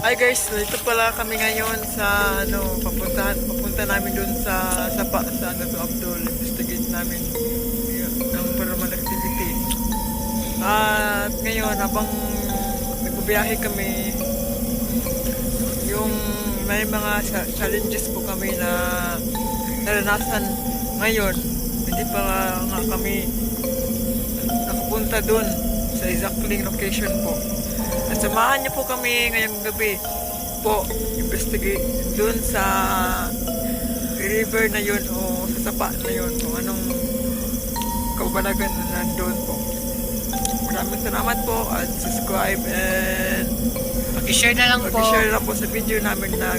Hi guys, dito pala kami ngayon sa papunta namin doon sa sapa sa Abdul. Investigate namin ng paranormal activity. At ngayon habang nagbibiyahe kami, yung may mga challenges po kami na naranasan ngayon. Hindi pa nga kami nakapunta doon sa exactly location po. At samahan niyo po kami ngayong gabi po investigate doon sa river na yun o sa sapa na yun kung anong kabalagan na nandun po. Maraming salamat po at subscribe and Pag-share na lang po. mag-share lang po sa video namin na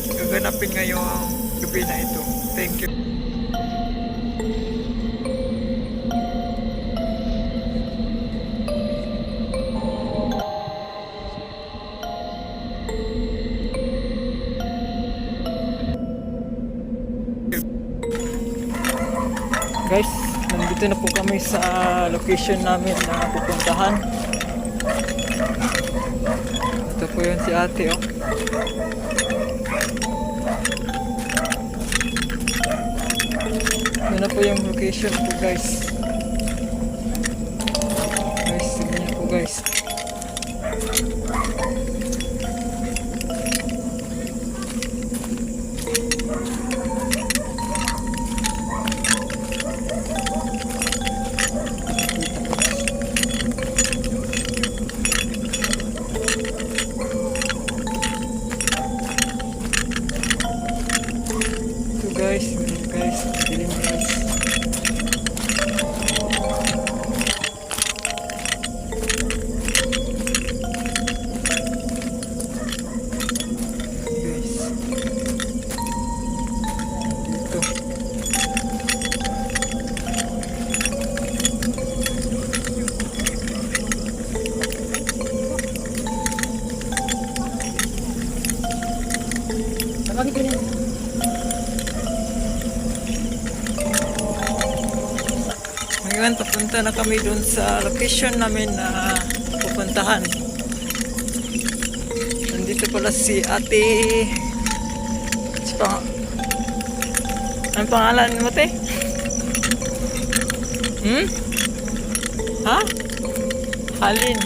gaganapin ngayong gabi na ito. Thank you. Guys, nandito na po kami sa location namin na pupuntahan. Ito po yun si ate, oh. Ito na po yung location po, guys. Guys, tignan niyo po, guys. Guys, dilim guys. Guys. Dito. Sabang ito niya. Ngayon, papunta na kami dun sa location namin na pupuntahan. Nandito pala si ate. Anong pangalan mo, te? Ha? Halin.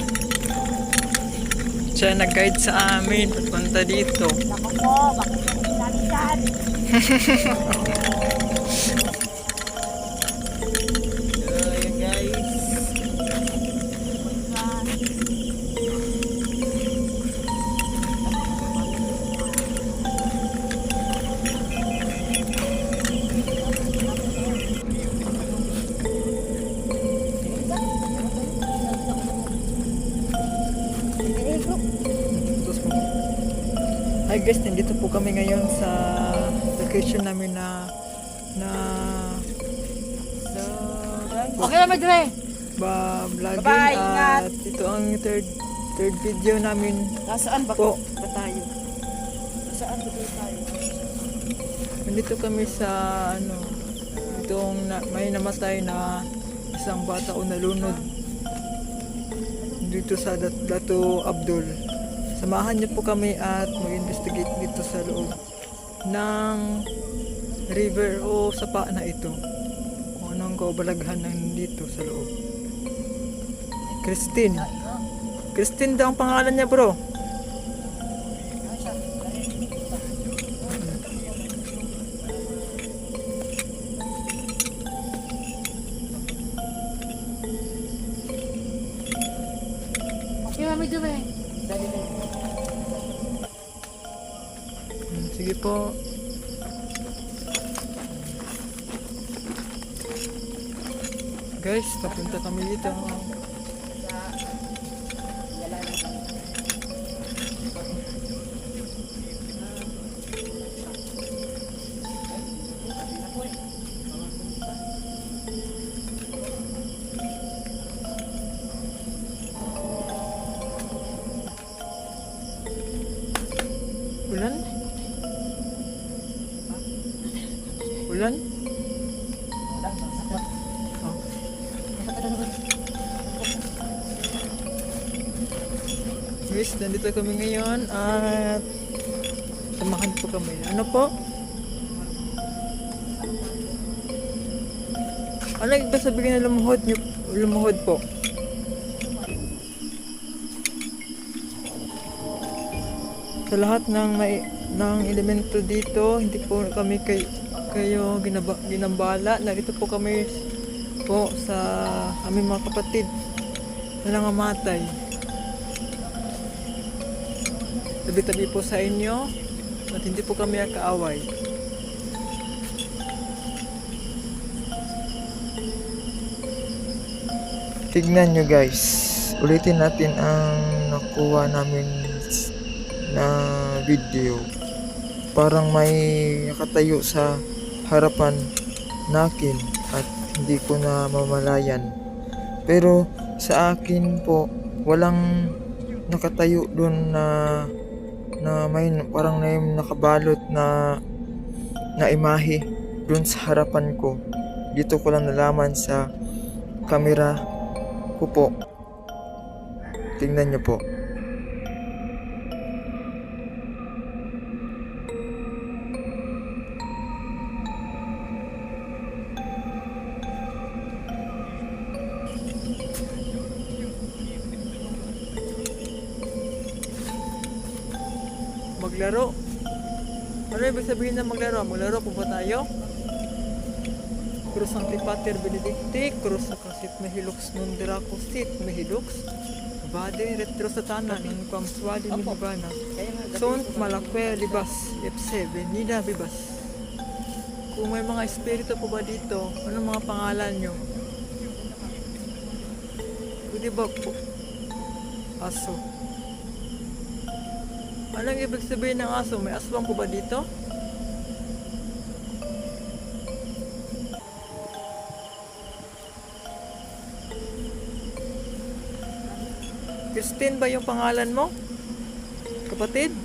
Siya nag-guide sa amin papunta dito. Ako po, bakit yung pinalitan? Ayan, guys. Hi guys, nandito po kami ngayon sa location namin na Okay na, Madre. vlogging Bye-bye, ingat. at ito ang third video namin Nasaan ba po. tayo? Nasaan ba tayo? Nandito kami sa may namatay na isang bata o nalunod dito sa Dato Abdul. Samahan niyo po kami at mag-investigate dito sa loob ng river o sapa na ito. Kung anong kabalaghan nandito sa loob. Christine daw ang pangalan niya, bro. Okay na, Madre. Dali na. Sige po. Guys, papunta kami dito. Ulan? Ulan? Oh. Guys, nandito kami ngayon at samahan po kami. Ano po? Ano ibig sabihin na lumuhod niyo? Lumuhod po. Sa lahat ng elemento dito, hindi po kami kayo ginambala. Narito po kami po sa aming mga kapatid na nangamatay. Tabi-tabi po sa inyo at hindi po kami kaaway. Tignan nyo guys, ulitin natin ang nakuha namin na video. Parang may nakatayo sa harapan nakin at hindi ko na mamalayan. Pero sa akin po, walang nakatayo doon na may parang may nakabalot na imahe doon sa harapan ko. Dito ko lang nalaman sa camera ko po. Tingnan nyo po. Maglaro. Ano ibig sabihin na maglaro? Maglaro po ba tayo? Cruz Sancti Pater Benedicti, Cruz Sacasit Mehilux Nundiracosit Mehilux, Bade Retro Satana, Nunquam Suadi Mihibana, Sont Malakwe Libas, Epse, Venida Bibas. Kung may mga espiritu po ba dito, anong mga pangalan nyo? Pwede ba po? Aso. Anong ibig sabihin ng aso? May aswang po ba dito? Christine ba yung pangalan mo? Kapatid?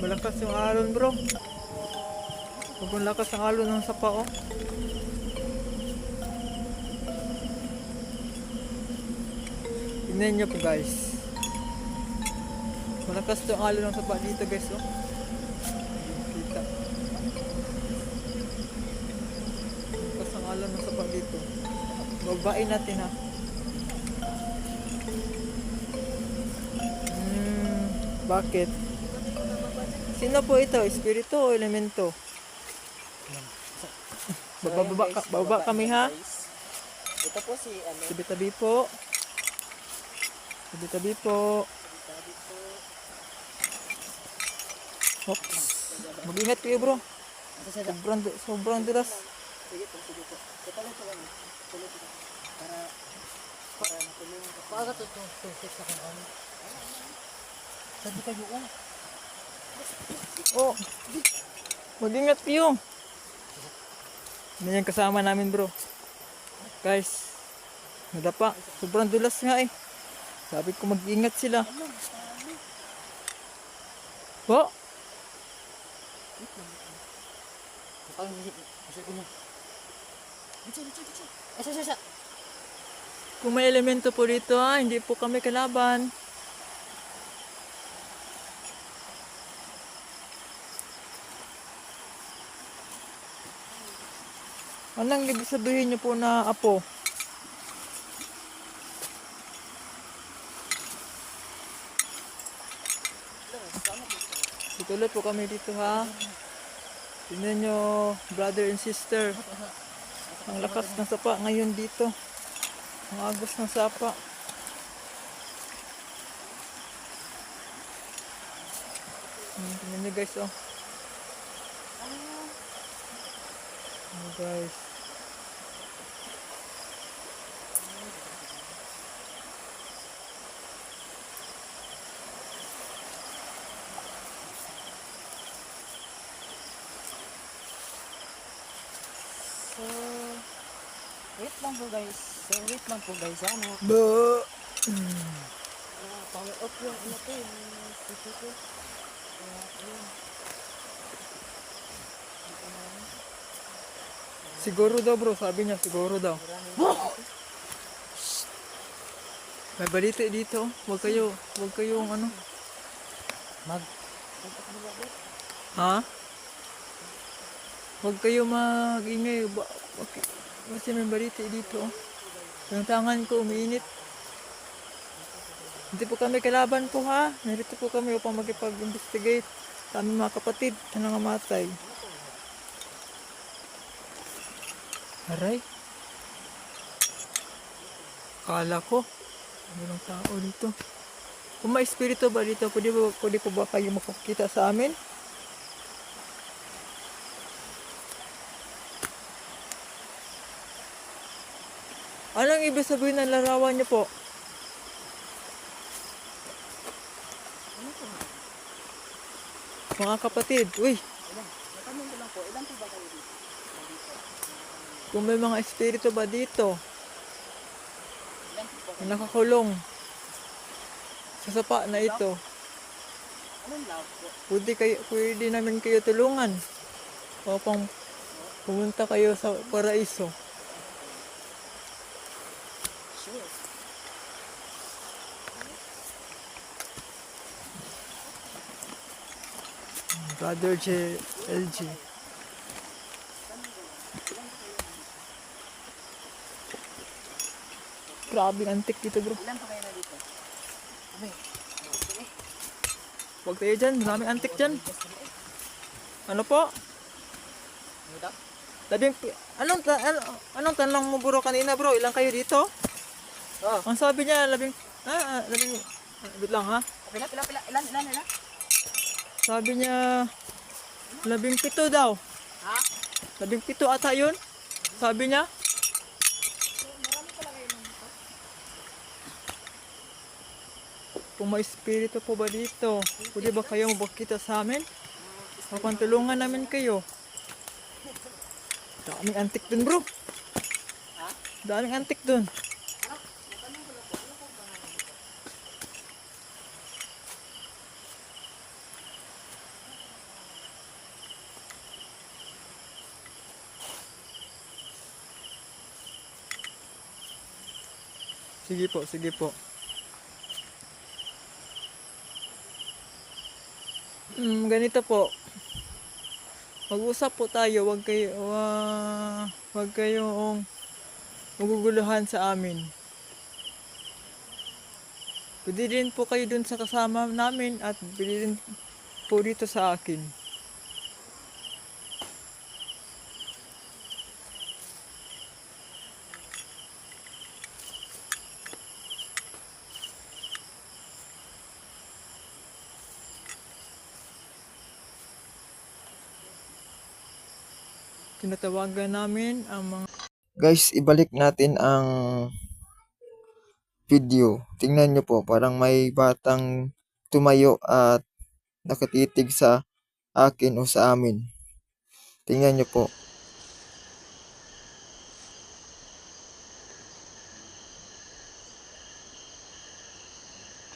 Malakas yung alon bro. Huwag lakas ang alon ng sapa oh. Tingnan nyo po guys. Malakas yung alon ng sapa dito guys oh. Kita. Malakas ang alon ng sapa dito. Babain natin ha. Bakit? Sino po ito? Espiritu o elemento? Baba kami ha. Ito po si ano. Tabi-tabi po. Tabi-tabi po. Oops. Mag-ingat kayo bro. Sobrang dulas. Sige po. Ito lang po kami. Tuloy po. Para matulungan ko. Paano ito tusok sa kung ano? Sabi kayo Oh. Mag-ingat kayo. Yan yung kasama namin bro. Guys. Nadapa. Sobrang dulas nga eh. Sabi ko mag-ingat sila. Po? Kung may elemento po dito ha, hindi po kami kalaban. Anong ibig sabihin niyo po na apo? Tuloy po kami dito ha. Tingnan nyo, brother and sister. Ang lakas ng sapa ngayon dito. Ang agos ng sapa. Tingnan nyo guys oh. Guys. So, wait lang po guys. So, wait lang po guys, ano? Ba. Power off yung ano ko, yung PC ko. Kaya, ayun. Dito na yun. Siguro daw bro, sabi niya siguro daw. May balita dito. Huwag kayong ano. Mag. Ha? Huwag kayo mag-ingay. Kasi may balita dito. Yung tangan ko umiinit. Hindi po kami kalaban po ha. Narito po kami upang makipag-investigate sa aming mga kapatid na nangamatay. Aray. Kala ko. Ano ng tao dito? Kung may espiritu ba dito, pwede po ba kayo makakita sa amin? Anong ibig sabihin ng larawan niyo po? Mga kapatid, uy, Natanong ko lang po, ilan po ba kayo dito? kung may mga espiritu ba dito Ilan po ba kayo? na nakakulong sa sapa na ito, Anong love po? pwede namin kayo tulungan upang pumunta kayo sa paraiso. Sure. Brother LG. Grabe, antik dito bro. Ilan po kayo na dito? Kami. Huwag tayo dyan, maraming antik dyan. Ano po? Ano daw? Anong tanong mo bro kanina bro? Ilang kayo dito? Oo. Ang sabi niya, wait lang ha. Pila? Ilan? Sabi niya, 17 daw. Ha? 17 ata yun. Sabi niya. Kung may espiritu po ba dito, pwede ba kayo mabakita sa amin? Upang tulungan namin kayo. Daming antik dun bro. Daming antik dun. Sige po, sige po. Ganito po. Mag-usap po tayo, wag kayong maguguluhan sa amin. Pwede din po kayo dun sa kasama namin at pwede din po dito sa akin. Tinatawagan namin ang mga... Guys, ibalik natin ang video. Tingnan nyo po, parang may batang tumayo at nakatitig sa akin o sa amin. Tingnan nyo po.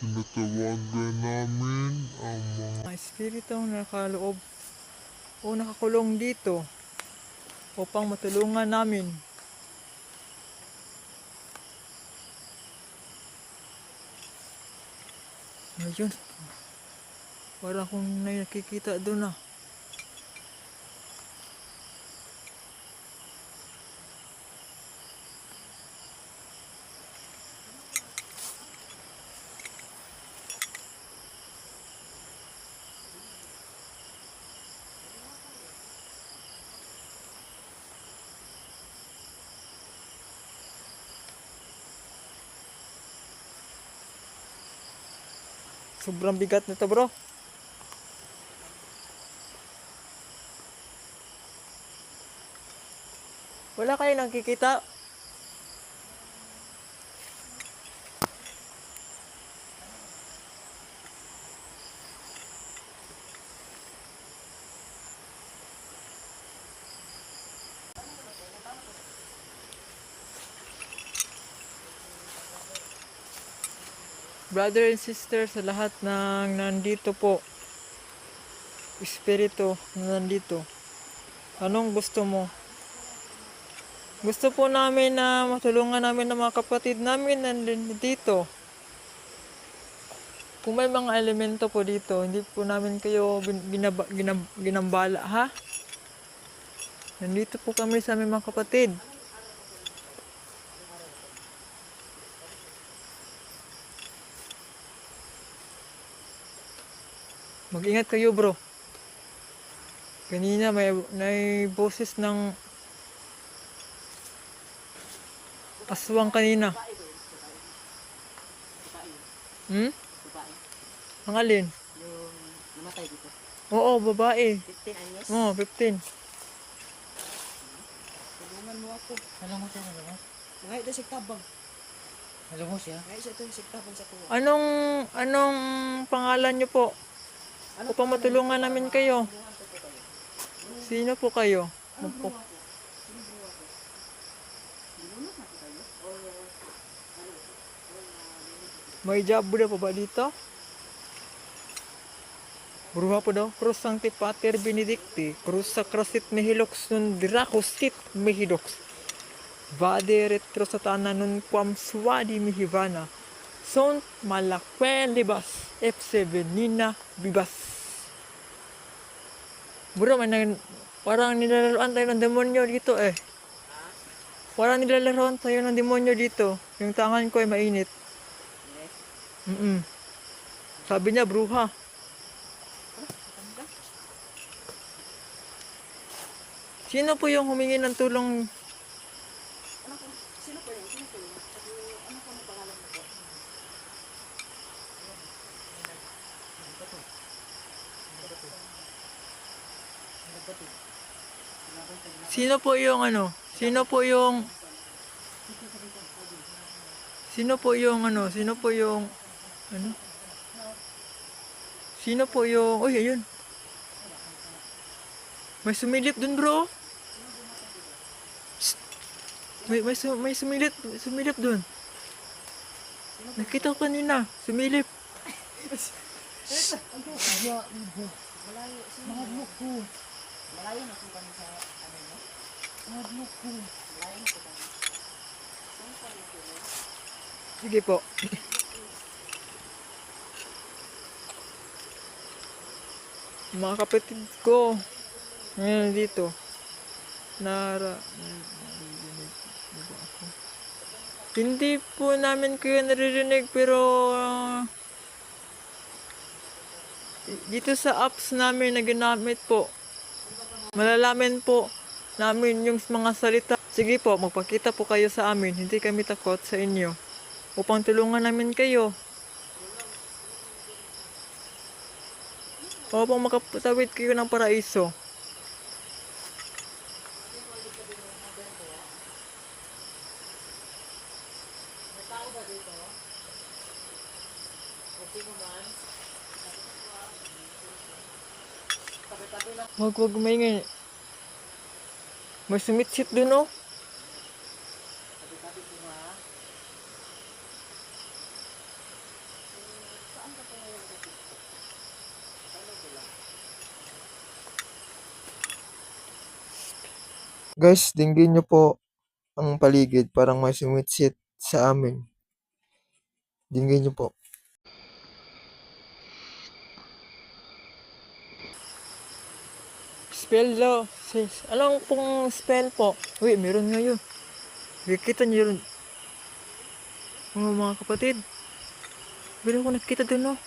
Tinatawagan namin ang mga Espiritong nakaloob o nakakulong dito upang matulungan namin. Ayun. Para akong nakikita doon ah. Sobrang bigat nito bro. Wala kayo nakikita? brother and sister, sa lahat ng nandito po, espiritu na nandito. Anong gusto mo? Gusto po namin na matulungan namin ng mga kapatid namin nandito. Kung may mga elemento po dito, hindi po namin kayo ginambala, ha? Nandito po kami sa aming mga kapatid. Mag-ingat kayo, bro. Kanina may boses ng aswang kanina. Hmm? Babae. Ang alin? Yung namatay dito. Oo, babae. 15 anyos. Oo, 15. Tulungan mo ako. Alam mo siya, alam mo? Ngay ito si tabang. Alam mo siya? Ngay siya ito si tabang sa tuwa. Anong pangalan nyo po? Upang matulungan namin kayo. Sino po kayo? May jabo na pa ba dito? Bruha po daw. Cruz Sancti Pater Benedicti. Cruz Sacrasit Mihilox nun Dracosit Mihilox. Vade retro satana nun quam suadi mihivana. Sont malakwen libas. F7 Nina Bibas. Bro, parang nilalaroan tayo ng demonyo dito eh. Parang nilalaroan tayo ng demonyo dito. Yung tangan ko ay mainit. Sabi niya, bruha. Sino po yung humingi ng tulong? Sino po yun? Sino po yun? Ano po ang pangalan mo po? Sino po yung ano? Sino po yung... Sino po yung ano? Sino po yung... Ano? Sino po yung... Uy, ayun. May sumilip dun, bro. Shh. May sumilip dun. Nakita ko kanina. Sumilip. Malayo na po kami sa ano mo? Malayo na po kami. Sige po. Mga kapatid ko. Ngayon dito. Hindi po namin kayo naririnig pero dito sa apps namin na ginamit po, malalaman po namin yung mga salita. Sige po, magpakita po kayo sa amin. Hindi kami takot sa inyo. Upang tulungan namin kayo. Upang makatawid kayo ng paraiso. Wag maingay. May sumitsit dun, oh. Guys, dinggin nyo po ang paligid. Parang may sumitsit sa amin. Dinggin nyo po. Spell daw. Alam pong spell po. Uy, meron nga yun. Nakikita nyo yun. Mga kapatid. Bigla ko nakikita dun, oh.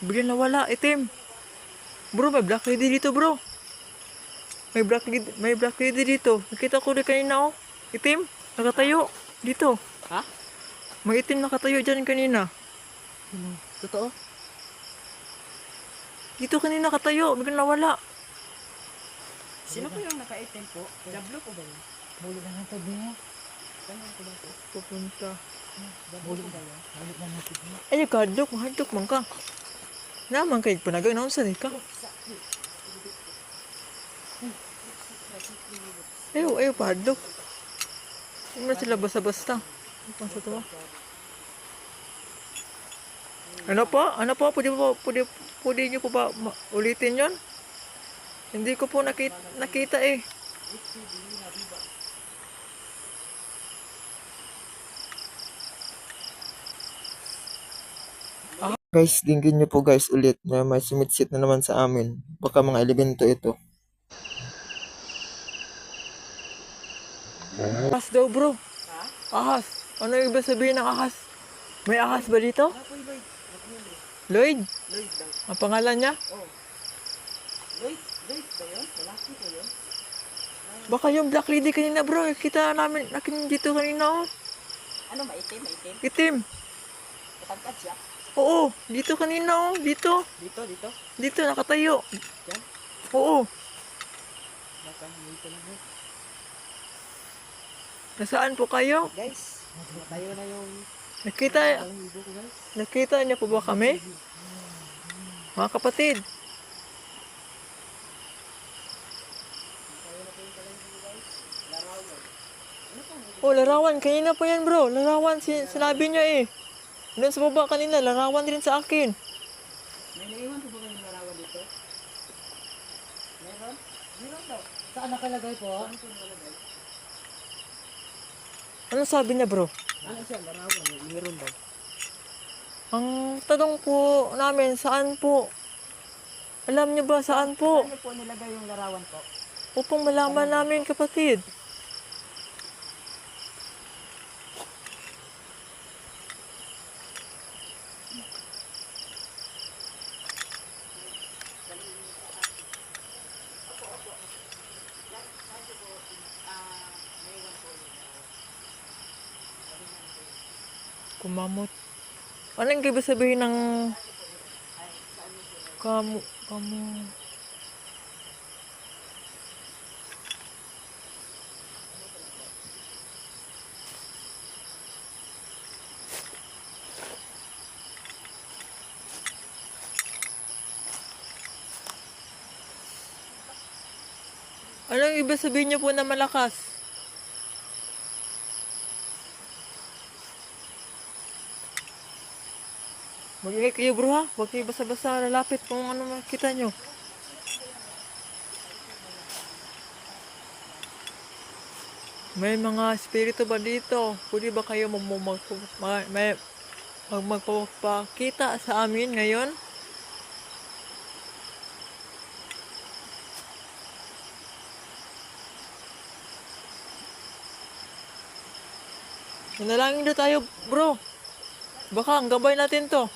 Bigla nawala. Itim. Bro, may black lady dito, bro. May black lady dito. Nakita ko rin kanina, oh. Itim. Nakatayo. Dito. Ha? May itim nakatayo dyan kanina. Totoo? Dito kanina nakatayo. Bigla nawala. Sino po yung naka-item po? Jablo po ba yun? Bulit na natin niya. Kanyang ko ba po? Pupunta. Bulit ba yun? Bulit na natin niya. Ay, kadlok. Mahadlok man ka. Naman kayo panagang naon sa ka. Ayaw, padlok. Hindi mo sila basta-basta. Ano pang sa tuwa? Ano po? Ano po? Pwede niyo po ba ulitin yon? Hindi ko po nakita eh. Guys, dinggin nyo po guys ulit na may sumitsit na naman sa amin. Baka mga elemento ito. Ahas daw bro. Ahas. Ano ibig sabihin ng ahas? May ahas ba dito? Lloyd? Lloyd daw. Ang pangalan niya? Lloyd ba yun? Lalaki ba yun? Baka yung black lady kanina bro. Kita namin dito kanina oh. Ano, maitim? Itim. Matangkad siya? Oo. Dito kanina oh. Dito. Dito? Dito nakatayo. Yan? Oo. Baka dito lang yun. Nasaan po kayo? Guys, tayo na yung Nakita libo ko guys. Nakita niyo po ba kami? Mga kapatid. Oh, larawan. Kanina pa yan, bro. Larawan, sinabi niya eh. Doon sa baba kanina, larawan din sa akin. May naiwan po ba kayong larawan dito? Meron? Meron daw. Saan nakalagay po? Saan po nakalagay? Ano sabi niya, bro? Ano siya, larawan? Meron daw. Ang tanong po namin, saan po? Alam niyo ba saan po? Saan po nilagay yung larawan po? Upang malaman namin, kapatid. Kumamot. Anong ibig sabihin ng kamu? Anong ibig sabihin niyo po na malakas? Mag-ingay kayo bro ha. Huwag kayo basta-basta lalapit kung ano makita nyo. May mga espiritu ba dito? Pwede ba kayo magpapakita sa amin ngayon? Manalangin na tayo bro. Baka ang gabay natin to.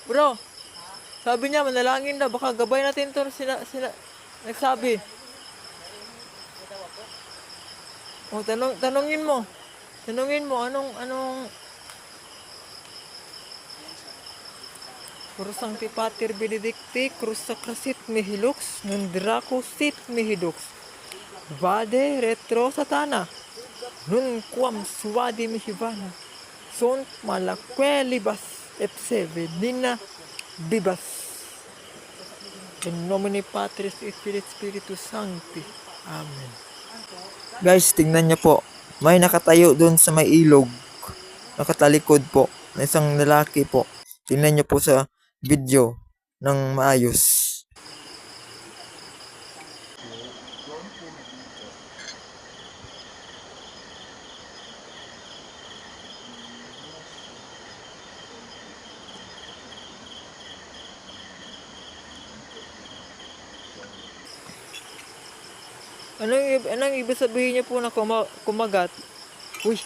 Bro, sabi niya manalangin na, baka gabay natin to nagsabi. O, tanungin mo. Tanungin mo, anong Cruz Sancti Pater Benedicti, Cruz Sacrasit Mihilux, Nundraco Sit Mihidux, Vade Retro Satana, Nun Quam Suadi Mihivana, Sunt Malaquelibas Epse Venina Bibas. In nomine Patris et Filii Spiritus Sancti. Amen. Guys, tingnan niyo po. May nakatayo doon sa may ilog. Nakatalikod po. Na isang lalaki po. Tingnan niyo po sa video ng maayos. Anong ibig sabihin niyo po na kumagat? Uy!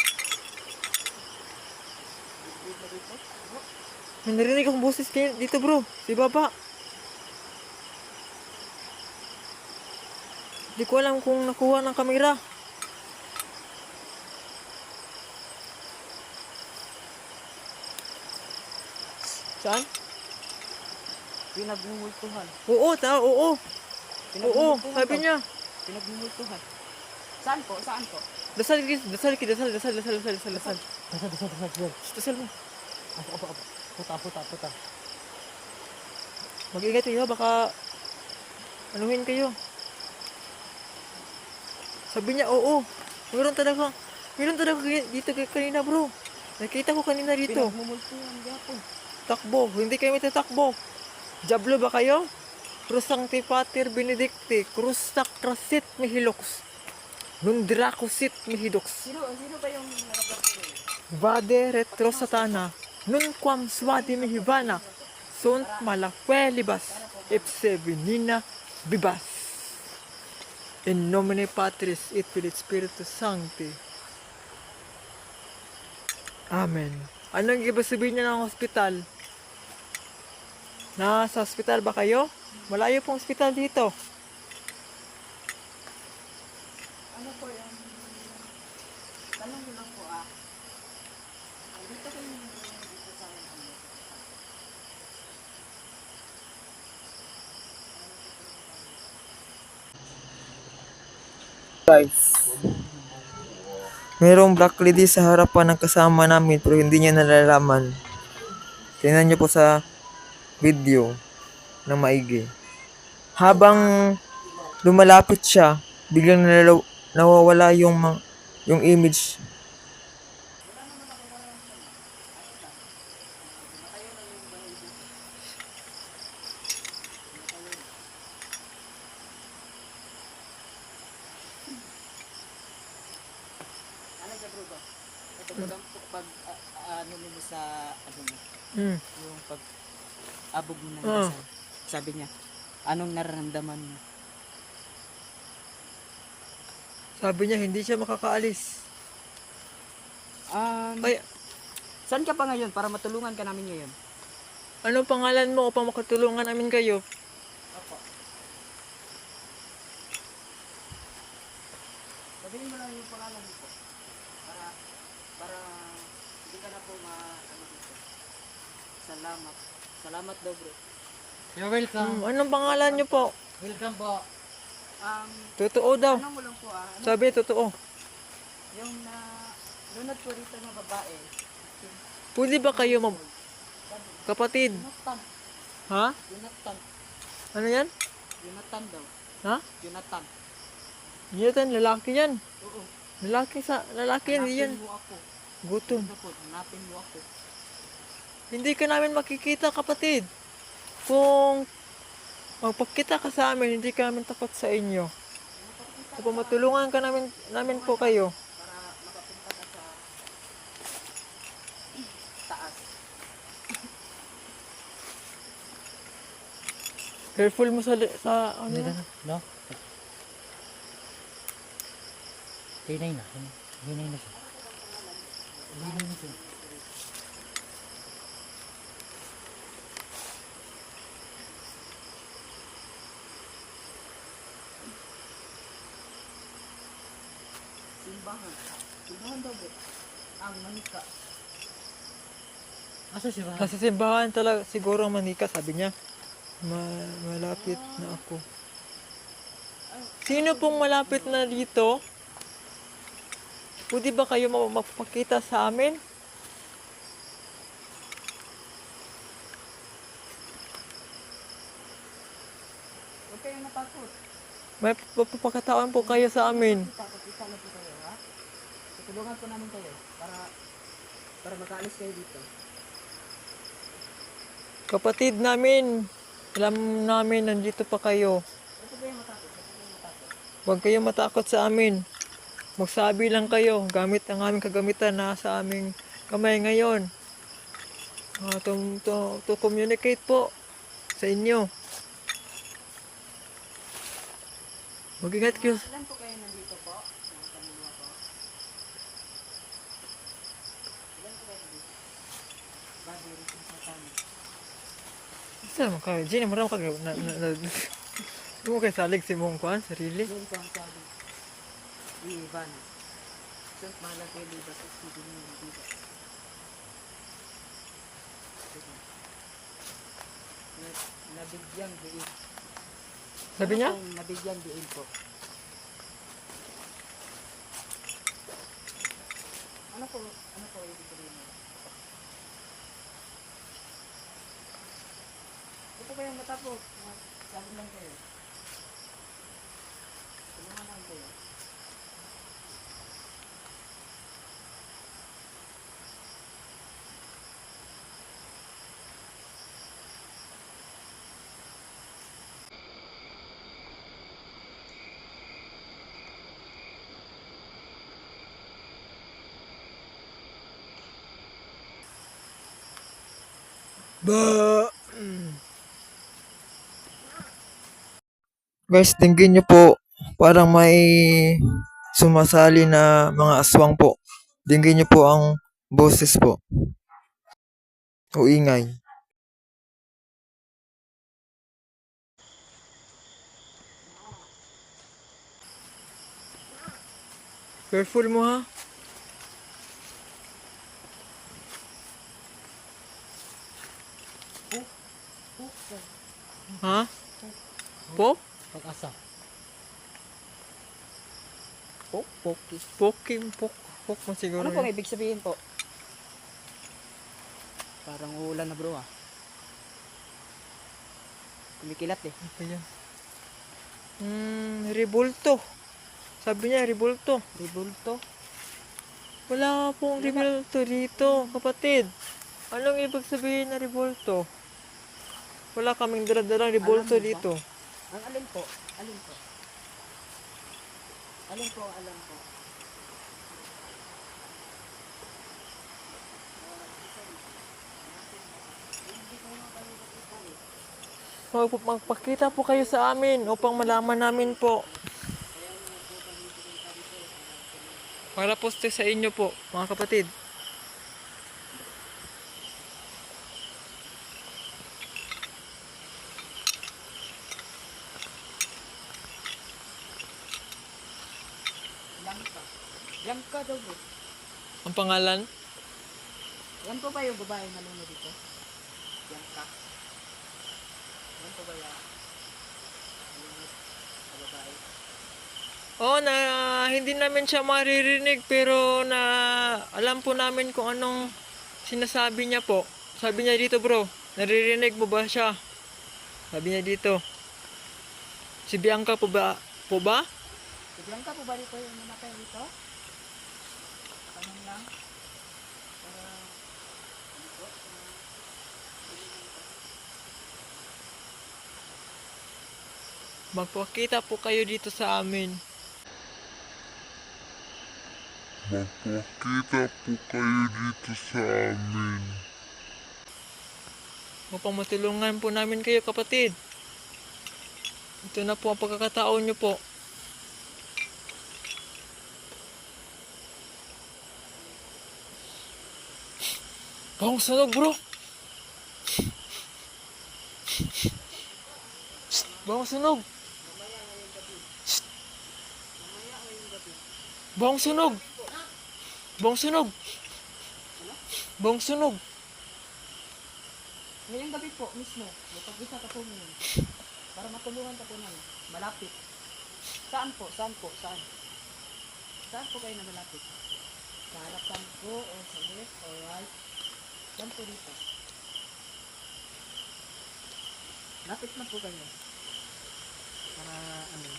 May narinig akong boses kayo dito bro. Si Baba. Di ko alam kung nakuha ng kamera. Saan? Pinagmumultuhan. Oo, oo. Oo, sabi niya. Pinagmumultuhan. Saan po? Dasal. Dasal. Dasal mo. Apo. Puta. Mag-ingat kayo, baka anuhin kayo. Sabi niya, oo. Meron talaga dito kanina bro. Nakita ko kanina dito. Pinagmumultuhan, yapon. Takbo. Hindi kayo tatakbo. Diablo ba kayo? Cruz Sancti Pater Benedicti, Cruz Sacrasit Mihilox, Nundracosit Mihidox, Sino ba yung nakabarko? Vade Retro Satana, Nunquam Swadi Mihivana, Sunt Malaquelibas, Ipse Venina Bibas. In nomine Patris et Filii Spiritus Sancti. Amen. Anong ibig sabihin niya ng hospital? Nasa hospital ba kayo? Malayo pong hospital dito. Ano po yung... Tanong ko lang po Dito kayo dito sa akin. Guys, merong black lady sa harapan ng kasama namin pero hindi niya nalalaman. Tingnan niyo po sa video ng maigi. Habang lumalapit siya, biglang nawawala yung image. Ano siya bro ba? Ito bro, pag ano mo sa ano mo, Hmm. yung pag abog mo ng Ah. dasal. Sabi niya, anong nararamdaman mo? Sabi niya hindi siya makakaalis. Ay, Saan ka pa ngayon para matulungan ka namin ngayon? anong pangalan mo upang makatulungan namin kayo? Opo. Sabihin mo lang yung pangalan mo po. Para hindi ka na po ano dito. Salamat. Salamat daw bro. You're welcome. Anong pangalan niyo po? Welcome po. Totoo daw. Ano mo lang po Sabi totoo. yung lunod po dito ng babae. Pwede ba kayo kapatid? Jonathan. Ha? Jonathan. Ano yan? Jonathan daw. Ha? Jonathan. Yan, lalaki yan. Oo. Lalaki yan, hindi yan. Hanapin mo ako. Gutom. Ito po, hanapin mo ako. Hindi ka namin makikita, kapatid. Kung magpakita ka sa amin, hindi ka namin takot sa inyo. Kung matulungan ka namin po kayo. Para makapunta ka sa taas. Careful mo sa ano. No? Hinay na. Hinay na siya. Hinay na siya. Simbahan. Simbahan daw bro. Ang manika. Asa siya ba? Nasa simbahan talaga, siguro ang manika, sabi niya. Malapit na ako. Sino pong malapit na dito? Pwede ba kayo magpakita sa amin? Huwag kayong natakot. May papakataon po kayo sa amin. Kita na po kayo ha. Tutulungan po namin kayo para makaalis kayo dito. Kapatid namin, alam namin nandito pa kayo. Huwag po kayong matakot. Huwag po kayong matakot. Huwag kayong matakot sa amin. Magsabi lang kayo, gamit ang aming kagamitan na sa aming kamay ngayon. To communicate po sa inyo. Mag-ingat kayo. Ilan po kayo nandito po? Mga pamilya po? Ilan po kayo nandito? Bago rin sa kami. Saan mo kayo? Gina, marami kayo. Hindi mo kayo salig si mong kuhan, sarili. Doon po ang sabi. Ivan. St. Malagay Libas at Sidney Libas. Nabigyang diin. Sabi niya? Nabigyang diin po. Ano po ibig sabihin mo? Ito po kayong matapos. Sabi lang kayo. Tulungan lang kayo. Ba! Guys, tingin nyo po, parang may sumasali na mga aswang po. Tingin nyo po ang boses po. O ingay. Careful mo ha. Ha? Po? Pag-asa. Poki. Poking pok. Pok mo siguro. Ano po yun. ibig sabihin po? Parang uulan na bro ah. Kumikilat eh. Ano yan? Rebulto. Sabi niya, rebulto. Ribulto. Wala pong rebulto dito, kapatid. Anong ibig sabihin na rebulto? Wala kaming dala-dalang rebulto Alam mo ba? dito. Ang alin po? Alin po? Alin po ang alam po? Magpakita po kayo sa amin upang malaman namin po. Para poste sa inyo po, mga kapatid. Bianca daw bro. Ang pangalan? Yan po ba yung babae na luna dito? Bianca. Yan po ba yung babae? Oo, na hindi namin siya maririnig pero na alam po namin kung anong sinasabi niya po. Sabi niya dito bro, naririnig mo ba siya? Sabi niya dito. Si Bianca po ba? Po ba? Si Bianca po ba dito yung namatay dito? Tanong lang. Para Magpakita po kayo dito sa amin. Magpakita po kayo dito sa amin. Upang matulungan po namin kayo kapatid. Ito na po ang pagkakataon nyo po. Bang sunog bro! Bang sunog! Bang sunog! Bang sunog! Bang sunog! ngayong gabi po mismo, magpag-isa ka po ngayon. Para matulungan ka po namin. Malapit. Saan po? Saan po? Saan? Saan po kayo na malapit? Sa harapan po o sa left or right? Saan po dito? Lapit na po kayo. Para ano?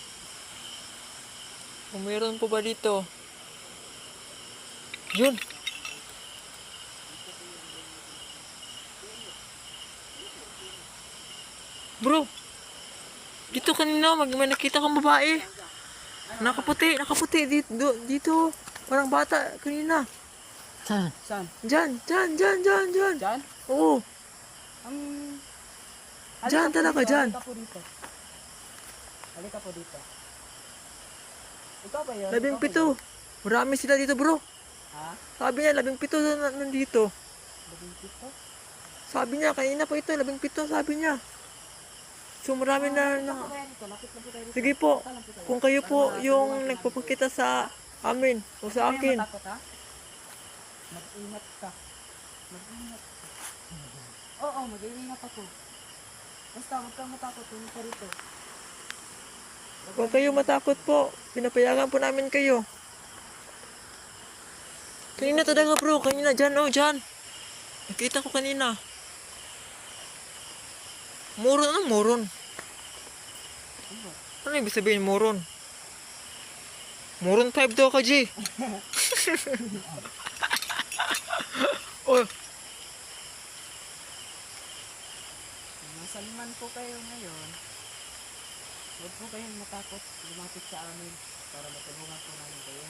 Kung meron po ba dito? Yun! Bro! Dito kanina, may nakita kang babae. Nakaputi dito. Parang bata kanina. Saan? Saan? Diyan. Diyan? Oo, Ang... Diyan po talaga, dito, diyan. Halika po dito. Halika po dito. Ikaw ba yun? 17. Marami sila dito bro. Ha? Sabi niya, 17 na nandito. 17? Sabi niya, kanina po ito, 17 sabi niya. So marami na... Lapit po kayo dito. Lapit na po kayo dito. Sige po, Saan lang po kayo? kung kayo po Para yung matulungan po nagpapakita sa amin o sa namin. akin. Huwag kayong matakot, ha? Mag-ingat ka. Mag-ingat ka. Oo, mag-ingat ako. Basta, huwag kang matakot. Huwag ka rito. Huwag kayo matakot po. Pinapayagan po namin kayo. Kanina talaga bro, kanina dyan, oh dyan. Nakita ko kanina. Moron, anong moron? Ano ibig sabihin moron? Moron 5 daw ka, G. Oh, Nasaan man po kayo ngayon, huwag po kayong matakot. Lumapit sa amin para matulungan po namin kayo.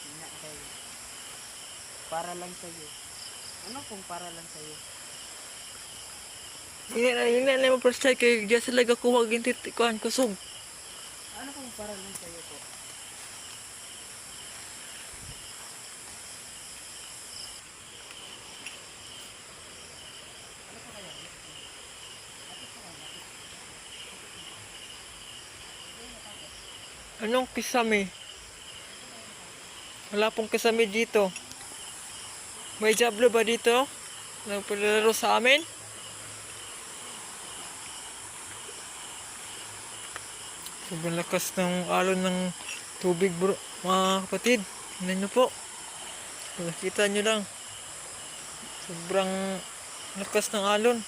Tingnan kayo. Para lang sa'yo. Ano kung para lang sa'yo? Hindi na mo first try kay diya sila gakuha gintit kuan kusog. Ano kung para lang sa'yo po? Anong kisame? Wala pong kisame dito. May jablo ba dito? Nagpalaro sa amin? Sobrang lakas ng alon ng tubig bro, mga kapatid. Tingnan nyo po. Nakita nyo lang. Sobrang lakas ng alon.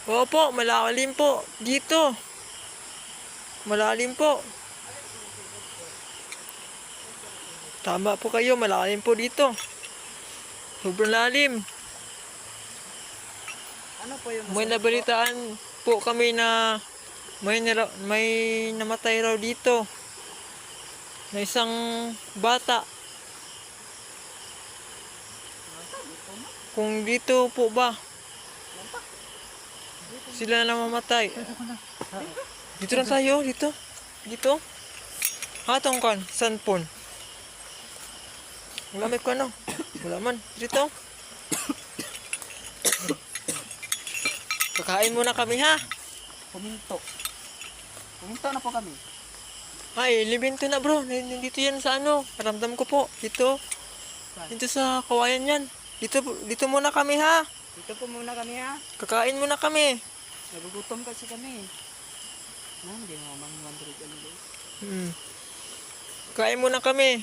Opo, malalim po. Dito. Malalim po. Tama po kayo, malalim po dito. Sobrang lalim. Ano po yung May nabalitaan po kami na may namatay raw dito. Na isang bata. Kung dito po ba? Sila na mamatay. Dito na tayo, dito. Dito. Hatong kan, sanpon. Wala may ano. Wala man. Dito. Kakain muna kami ha. Puminto. Puminto na po kami. Ay, libinto na bro. Dito yan sa ano. Karamdam ko po. Dito. Dito sa kawayan yan. Dito muna kami ha. Dito po muna kami ha. Kakain muna kami. Nagugutom kasi kami. Hindi mo man 100 ano guys. Kakain muna kami.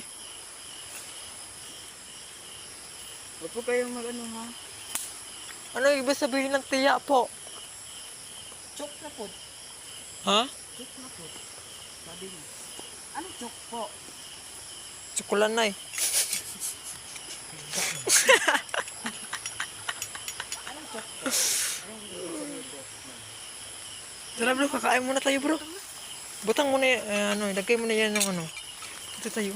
Huwag po kayong mag-ano ha. Ano ibig sabihin ng tiya po? Chok na po. Ha? Chok na po. Sabi niyo. Ano chok po? Tsukulanay. Ano chok po? Tara bro, kakain muna tayo bro. Butang muna ilagay mo na yan ng ano. Dito tayo.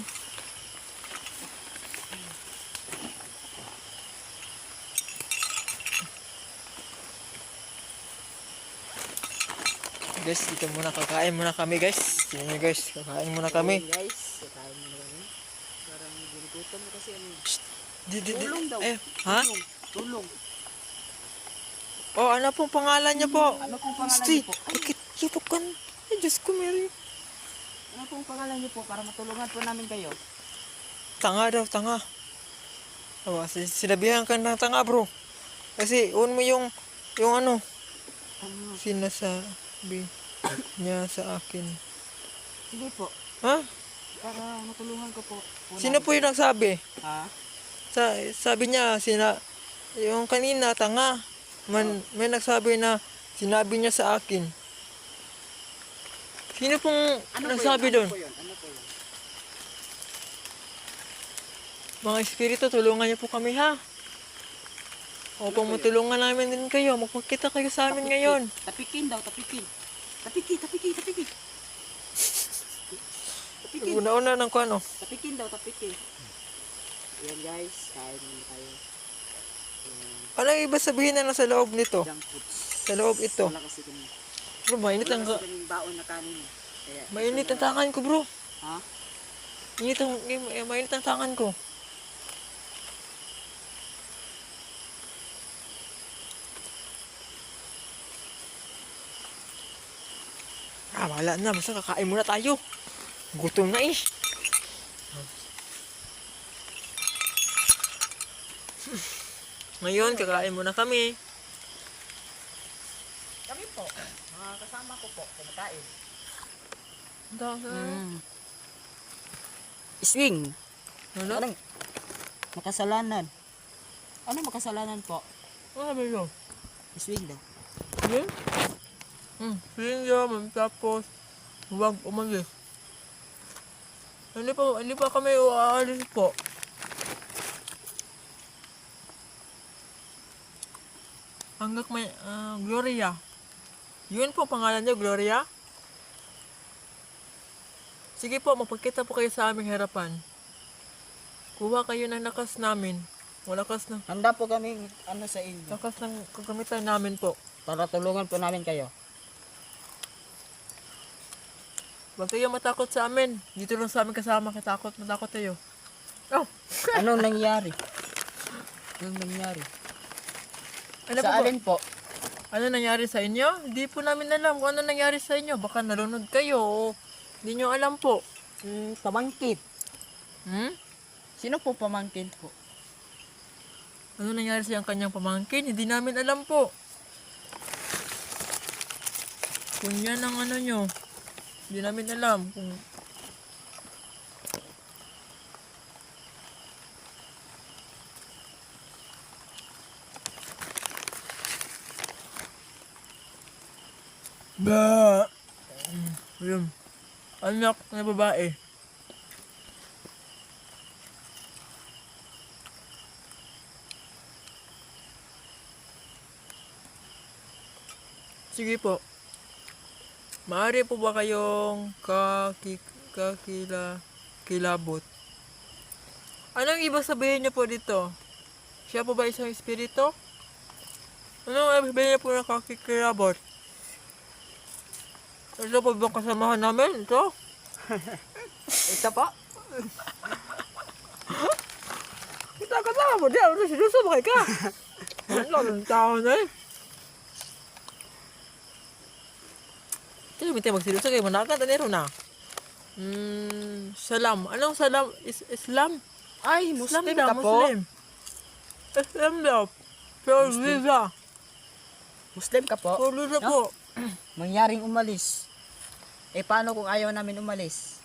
Guys, dito muna kakain muna kami guys. Tingnan nyo guys, kakain muna kami. Guys, kakain muna kami. Parang ginugutom na kasi ano. Tulong daw. Ha? Tulong. Oh, ano pong pangalan niyo po? Ano pong pangalan Steve, niyo po? bakit YouTube ka? Ay, Diyos ko, Mary. Ano pong pangalan niyo po para matulungan po namin kayo? Tanga daw, tanga. Sinabihan ka ng tanga, bro. Kasi, mo yung ano, Ano? sinasabi niya sa akin. Sige po. Ha? Para matulungan ko po. Sino po yung nagsabi? Ha? Sabi niya, yung kanina, tanga. May nagsabi na, sinabi niya sa akin. Sino pong nagsabi doon? Ano po yun? Ano po yun? Mga espiritu, tulungan niyo po kami ha. Upang matulungan namin din kayo. Magpakita kayo sa amin ngayon. Tapikin daw, tapikin. Tapiki. Tapikin. Una-una ng ano. Tapikin daw, tapikin. Ayan guys, kain muna tayo. Ano iba sabihin na nasa loob nito? Junk foods. Sa loob ito. Wala kasi kami. Bro, mainit ang, Wala kasi kaming baon na kanin. Kaya, mainit ang tangan ko bro. ha? Mainit ang tangan ko. Wala na. Basta kakain muna tayo. Gutom na eh. Ngayon, kakain muna kami. Kami po. Mga kasama ko po, kumakain. Swing. Ano? Anong makasalanan? Ano makasalanan po? Ano sabi yun? Swing daw. Yun? Feeling naman. Tapos, huwag umalis. Hindi pa kami aalis po. Hanggang may, Gloria. Yun po pangalan niyo, Gloria? Sige po, magpakita po kayo sa aming harapan. Kuha kayo ng lakas namin. Lakas ng, Handa po kami sa inyo. lakas ng kagamitan namin po. Para tulungan po namin kayo. Huwag kayo matakot sa amin. Dito lang sa amin kasama, matakot tayo. Oh, Anong nangyari? Anong nangyari? ano po Sa po? alin po? Ano nangyari sa inyo? Hindi po namin alam kung ano nangyari sa inyo. Baka nalunod kayo o hindi nyo alam po. Pamangkin. Hmm? Sino po pamangkin po? Ano nangyari sa kanyang pamangkin? Hindi namin alam po. Kung yan ang ano nyo, hindi namin alam. Kung... Ba! Yun. Anak na babae. Sige po. Maaari po ba kayong kilabot? Anong ibig sabihin niyo po dito? Siya po ba isang espiritu? Anong ibig sabihin niyo po na kakikilabot? Ito po bang kasamahan namin? Ito? Ito po? Kita kasama mo dyan. Ano sinusubakay ka? Ano ang tao na eh? Ito yung magsiluso kayo. Manakan, tanero na. Salam. Anong salam? Islam? Ay, Islam Muslim daw, ka po? Muslim. Islam daw. Pero visa. Muslim ka po? Pero visa No? po. Mangyaring umalis. Eh, paano kung ayaw namin umalis?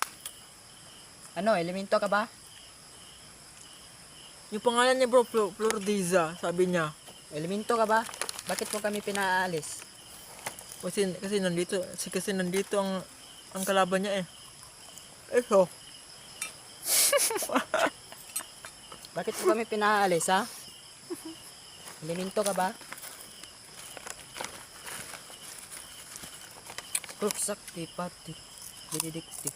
Ano, elemento ka ba? Yung pangalan niya bro, Flordiza, sabi niya. Elemento ka ba? Bakit po kami pinaalis? Kasi nandito ang kalaban niya eh. Eso. Bakit po kami pinaalis, ha? Elemento ka ba? Proksakti pati benedicti.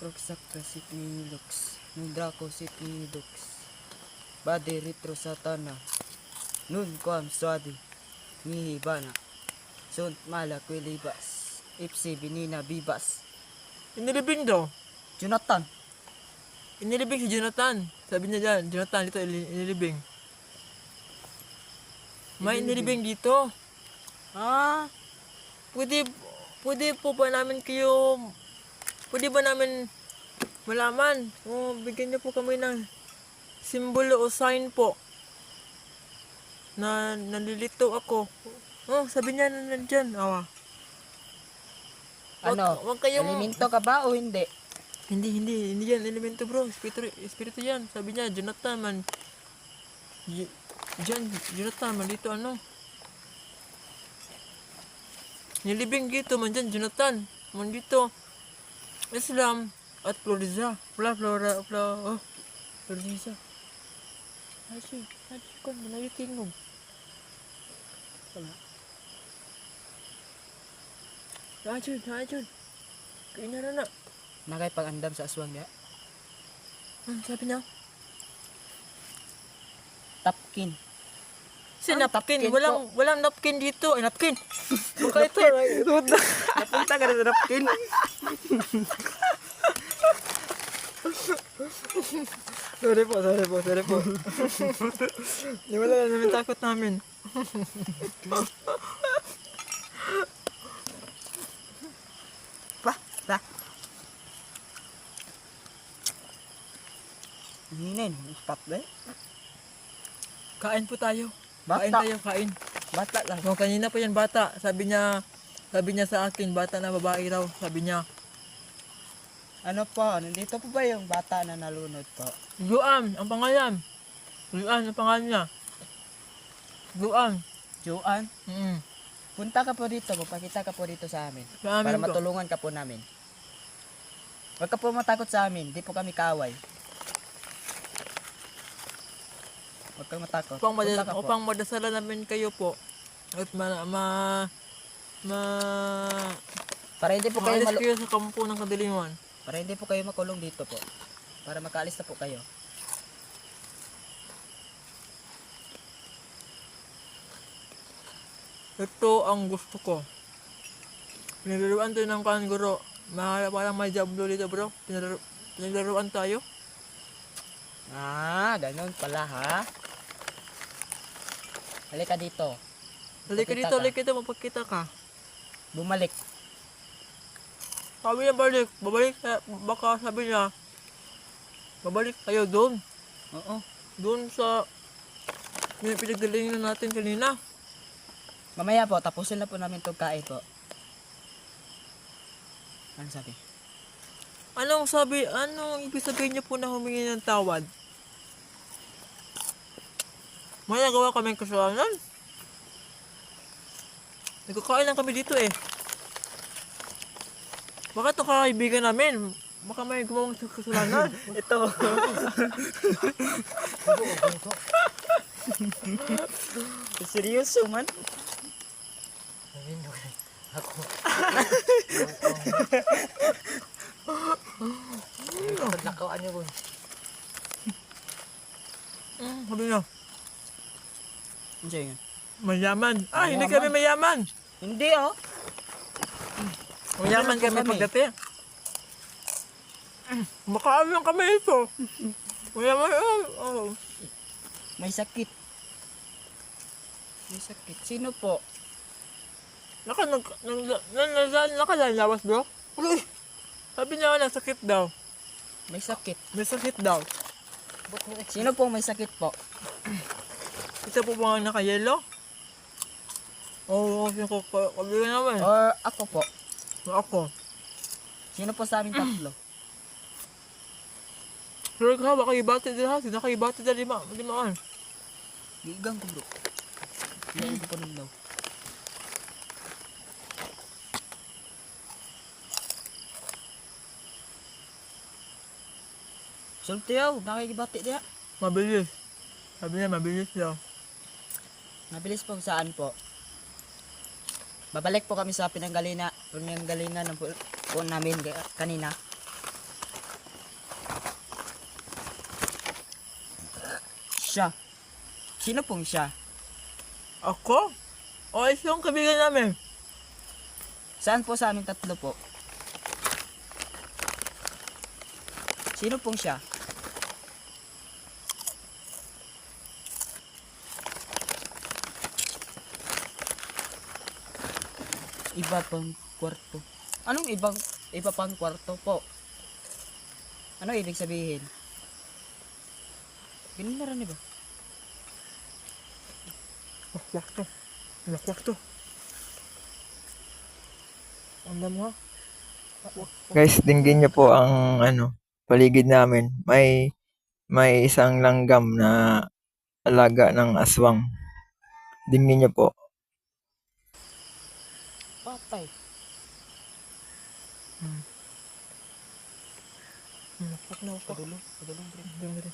Proksakta sit nilux. Nudrako sit nidux. Bade retro satana. Nun quam swadi. Nihibana. Sunt mala kwilibas. Ipsi binina bibas. Inilibing daw. Jonathan. Inilibing si Jonathan. Sabi niya dyan, Jonathan dito inilibing. May inilibing dito. Ah, Pwede po ba namin pwede ba namin malaman? O bigyan niyo po kami ng simbolo o sign po na nalilito ako. Oh, sabi niya na nandyan. Awa. ano? Wag kayong... Elemento ka ba o hindi? Hindi yan elemento bro. Espiritu yan. Sabi niya, Jonathan man. Jonathan man dito ano. Nilibing dito man dyan, Jonathan. Man dito. Islam at Floriza. Floriza. Aji, kon, malayo tingog. Wala. Ajun. Kaya na. Nakay pag-andam sa aswang niya. Sabi niya. Tapkin. Si Ang napkin. napkin Walang napkin dito. Ay, napkin. Baka ito. Napunta ka na sa napkin. Sorry po. Wala na namin takot namin. Pa. Hinin, stop ba? Kain po tayo. Bata. Kain. Bata lang. So, kanina po yan bata. Sabi niya sa akin, bata na babae raw. Sabi niya, Ano po? Nandito po ba yung bata na nalunod po? Luan, ang pangalan. Luan, ang pangalan niya. Luan. Joan? Mm. Punta ka po dito. Magpakita ka po dito sa amin. Sa amin Para po. matulungan ka po namin. Huwag ka po matakot sa amin. Di po kami kaaway. Huwag kang matakot. Upang, Punta ka po. upang madasalan namin kayo po. At Para hindi po kayo maalis kayo sa kampo ng kadiliman. para hindi po kayo makulong dito po. Para makaalis na po kayo. Ito ang gusto ko. Pinaglaruan tayo ng kangguro. Parang may jablo dito bro. Pinaglaruan tayo. Ganun pala ha. Halika dito. Halika Pakita dito, ka. halika dito, mapagkita ka. Bumalik. Sabi niya balik, babalik, baka sabi niya, babalik kayo doon. Oo. Doon sa pinagdalingan natin kanina. Mamaya po, tapusin na po namin itong kain po. Ano sabi? Anong ibig sabihin niyo po na humingi ng tawad? May nagawa kaming kasalanan? Nagkakain lang kami dito eh. Bakit ito kakaibigan namin? Baka may gumawang kasalanan. Ito. Seryoso man? Ako. Nakuhaan niyo po. Sabi niya, Enjoy nga. mayaman. Hindi kami mayaman. Hindi oh. Mayaman Ano po kami kami? pagdating. Makaano lang kami ito. Mayaman. May sakit. May sakit. Sino po? Nakalalabas bro? Uy! Sabi niya sakit daw. May sakit. May sakit daw. Sino po may sakit po? Isa po ba nga naka-yellow? Oo, kasi ko kabilang naman. Or ako po? Ako. Sino po sa amin tatlo? Pero ka, baka ibati din ha. Sina kayo ibati din limaan. Gigang ko bro. Hindi ko rin daw. Sultiyaw, nakikibati diya. Mabilis. Sabi niya, mabilis daw. Mabilis po saan po? Babalik po kami sa pinanggalingan ng po namin kanina. Siya. Sino pong siya? Ako? O, isang kabigan namin. Saan po sa amin tatlo po? Sino pong siya? Iba pang kwarto. Anong iba pang kwarto po? Ano ibig sabihin? Ganun na rin ba? Wakto. Wakto. Ang damo ha. Guys, dinggin niyo po ang paligid namin. May isang langgam na alaga ng aswang. Dinggin niyo po. Patay. Wakwak na wakwak. Padulong pre.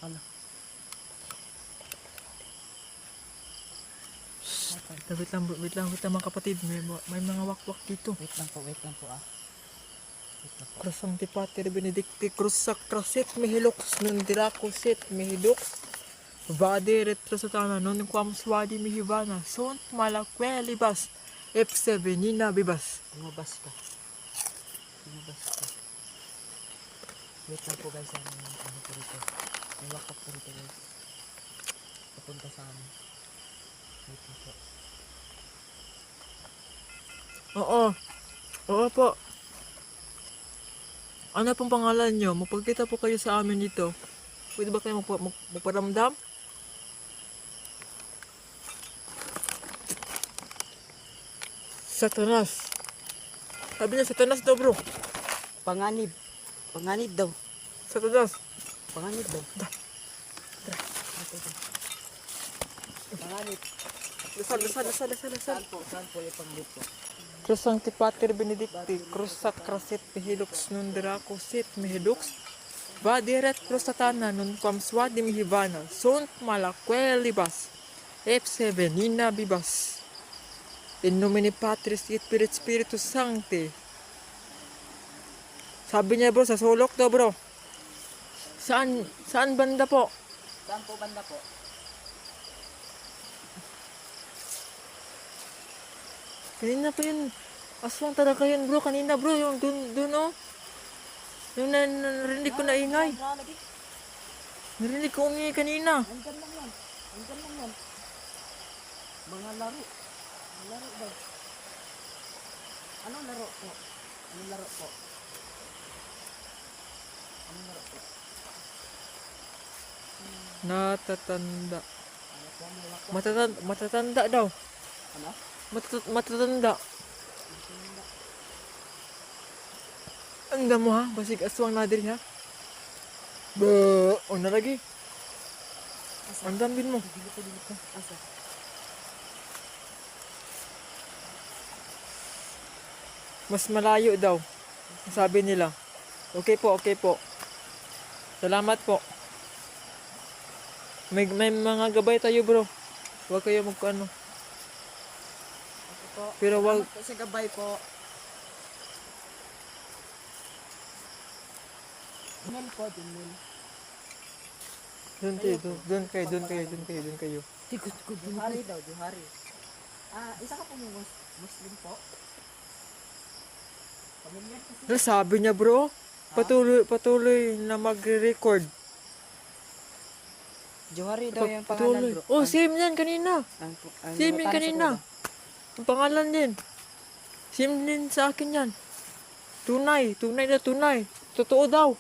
Ano? Wait lang mga kapatid. May mga wakwak dito. Wait lang po ah. Wait lang po. Krasang tipatir benedicti krusak krasit mihilux nundirakusit mihidux vade retrosatana non quam swadi mihivana sont malakwelibas F7 nina bibas. Lumabas ka. Wait lang po guys. Ano po rito? May wakap po rito guys. Papunta sa amin. Wait lang po. Oo po. Ano pong pangalan nyo? Magpagkita po kayo sa amin dito. Pwede ba kayo magparamdam? Satanas. Sabi niya, Satanas daw bro. Panganib. Panganib daw. Satanas. Panganib daw. Panganib. Dasal. Saan po yung panganib po? Krusang tipatir benedicti, krusak krasit mihilux nundirakusit mihidux, Vadiret prostatana non quam swadim hivana, sunt malaquelibas, F7, Nina Bibas. In nomine Patris et Spiritus Sancti. Sabi niya bro, sa sulok daw bro. Saan banda po? Saan po banda po? Kanina pa yun. Aswang talaga yun bro. Kanina bro. Yung dun oh. Yung narinig ko na ingay. Lagi. Narinig ko ingay kanina. Nandyan lang yan. Nandyan lang yan. Mga laro. Mga laro daw. Anong laro po? Anong laro po? Anong laro po? Natatanda. Ano po ang laro po? Matatanda daw. Ano? Matatanda. Anda mo ha. Basig aswang na diri ha. Ba, o na lagi. Ang dambin mo. Dito. Asa? Mas malayo daw. Sabi nila. Okay po, okay po. Salamat po. May mga gabay tayo bro. Huwag kayo magkano. Ito po. Pero wag, Salamat po sa gabay po. Dinel po, dinel. doon kayo. Duhari daw, duhari. Isa ka po mo Muslim po? Pamilyar kasi. Ano sabi niya bro? Patuloy na magre-record. Johari daw yung pangalan bro. Oh, same yan kanina. Same yan kanina. Ang pangalan din. Same din sa akin yan. Tunay na tunay. Totoo daw.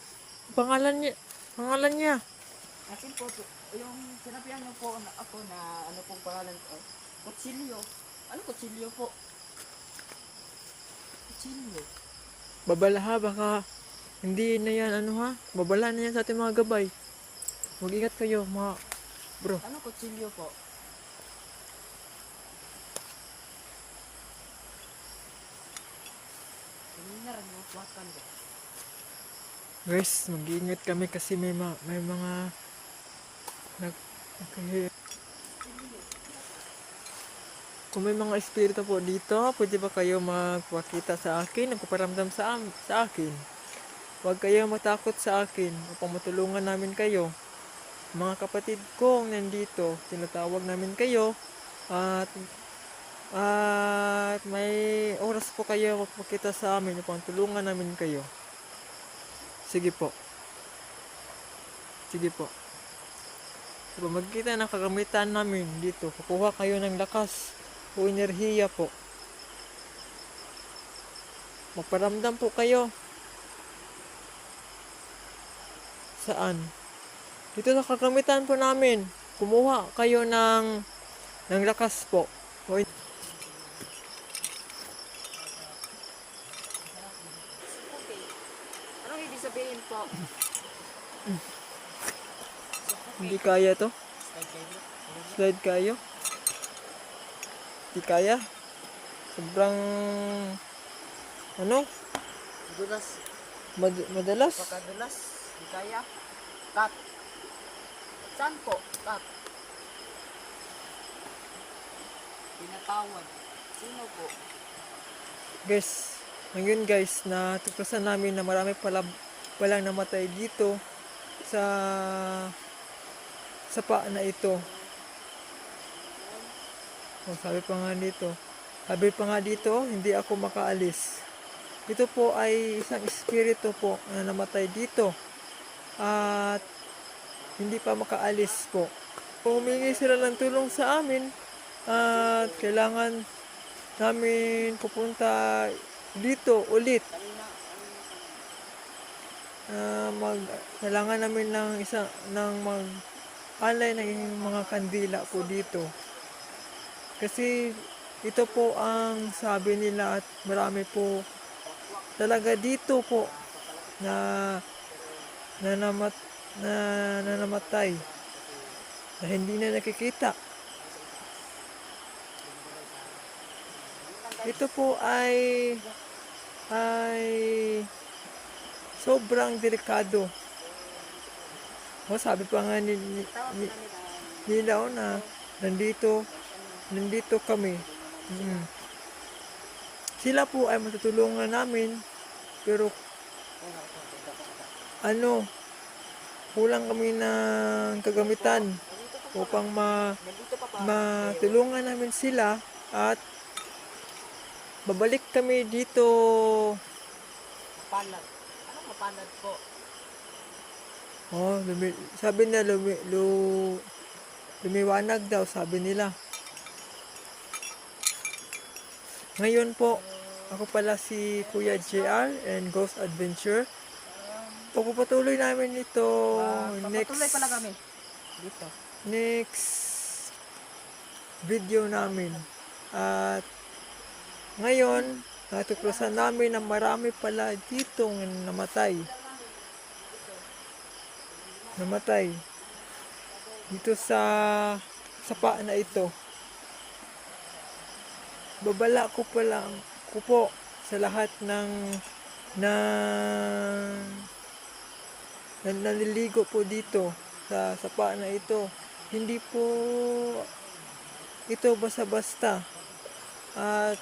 Pangalan niya. Akin po, yung sinabihan niyo po na ako na ano pong pangalan ko. Kutsilyo. Ano kutsilyo po? Kutsilyo. Babala ha, baka hindi na yan ano ha. Babala na yan sa ating mga gabay. Mag-ingat kayo mga bro. Ano kutsilyo po? Kanina rin yung wakan ko. Guys, mag-iingat kami kasi may mga kung may mga espiritu po dito, pwede ba kayo magpakita sa akin, nagpaparamdam sa akin. Huwag kayo matakot sa akin upang matulungan namin kayo. Mga kapatid kong nandito, tinatawag namin kayo at may oras po kayo magpakita sa amin upang tulungan namin kayo. Sige po. Diba, magkita ng kagamitan namin dito. Kukuha kayo ng lakas o enerhiya po. Magparamdam po kayo. Saan? Dito sa kagamitan po namin. Kumuha kayo ng lakas po. Anong ibig sabihin po? Hindi kaya to? Slide kayo? Hindi kaya? Sobrang ano? Dulas. Madalas? Pagkadulas. Di kaya. Cut. Saan po? Cut. Pinatawad. Sino po? Guys, ngayon guys, natuklasan namin na marami palang namatay dito sa pa na ito. Oh, sabi pa nga dito, hindi ako makaalis. Ito po ay isang espiritu po na namatay dito at hindi pa makaalis po. Humingi sila ng tulong sa amin at kailangan namin pupunta dito ulit. Kailangan namin ng mag-alay ng mga kandila po dito. Kasi ito po ang sabi nila at marami po talaga dito po na namatay na hindi na nakikita. Ito po ay sobrang delikado O, sabi pa nga nila na nandito kami. Mm. Sila po ay matutulungan namin, pero kulang kami ng kagamitan upang matulungan namin sila at babalik kami dito. Mapalad. Anong mapalad po? Oh, sabi na lumiwanag daw, sabi nila. Ngayon po, ako pala si Kuya JR and Ghost Adventure. Pagpapatuloy namin ito Patuloy pala kami. Dito. next video namin. At ngayon, natuklasan namin na marami pala dito namatay. Dito sa sapa na ito. Babala ko po sa lahat ng naliligo po dito sa sapa na ito. Hindi po ito basta-basta. At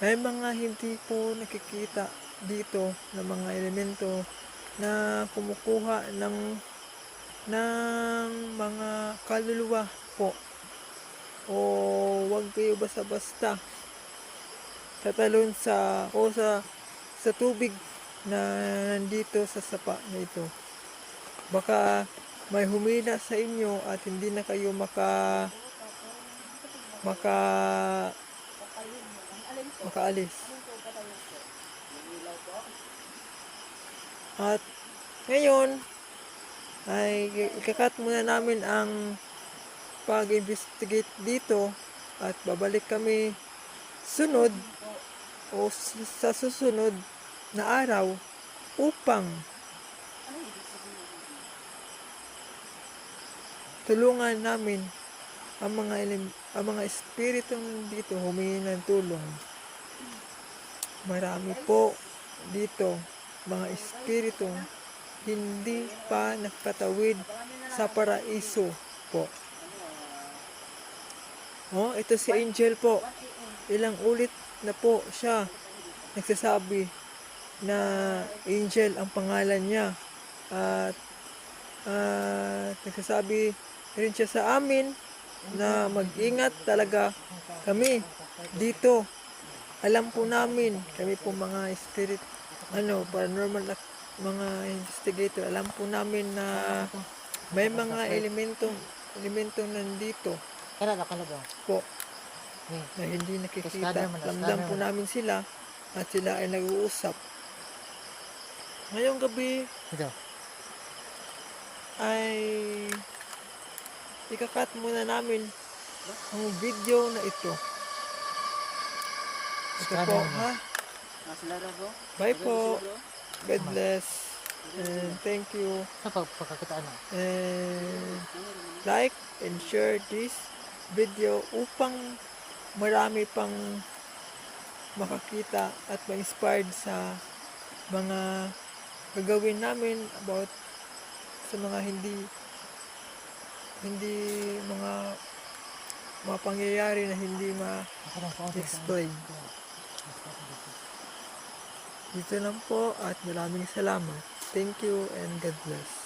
may mga hindi po nakikita dito na mga elemento na kumukuha ng mga kaluluwa po. O wag kayo basta-basta tatalon sa tubig na nandito sa sapa na ito. Baka may humina sa inyo at hindi na kayo makaalis. At ngayon ay ikakat muna namin ang pag-investigate dito at babalik kami sa susunod na araw upang tulungan namin ang mga espiritong dito humingi ng tulong. Marami po dito mga espiritong hindi pa nakatawid sa paraiso po. Oh, ito si Angel po. Ilang ulit na po siya nagsasabi na Angel ang pangalan niya. At nagsasabi rin siya sa amin na mag-ingat talaga kami dito. Alam po namin, kami po mga spirit, paranormal mga investigator, alam po namin na may mga elementong nandito Kaya nakalabaw. po na hindi nakikita. Lamdam po namin sila at sila ay nag-uusap. Ngayong gabi Ito. ay ikakat muna namin ang video na ito. Ito po, ha? Bye po. God bless. And thank you. Sa pagkakitaan na. And like and share this video upang marami pang makakita at ma-inspired sa mga gagawin namin about sa mga hindi mga pangyayari na hindi ma-explain. Dito lang po at maraming salamat. Thank you and God bless.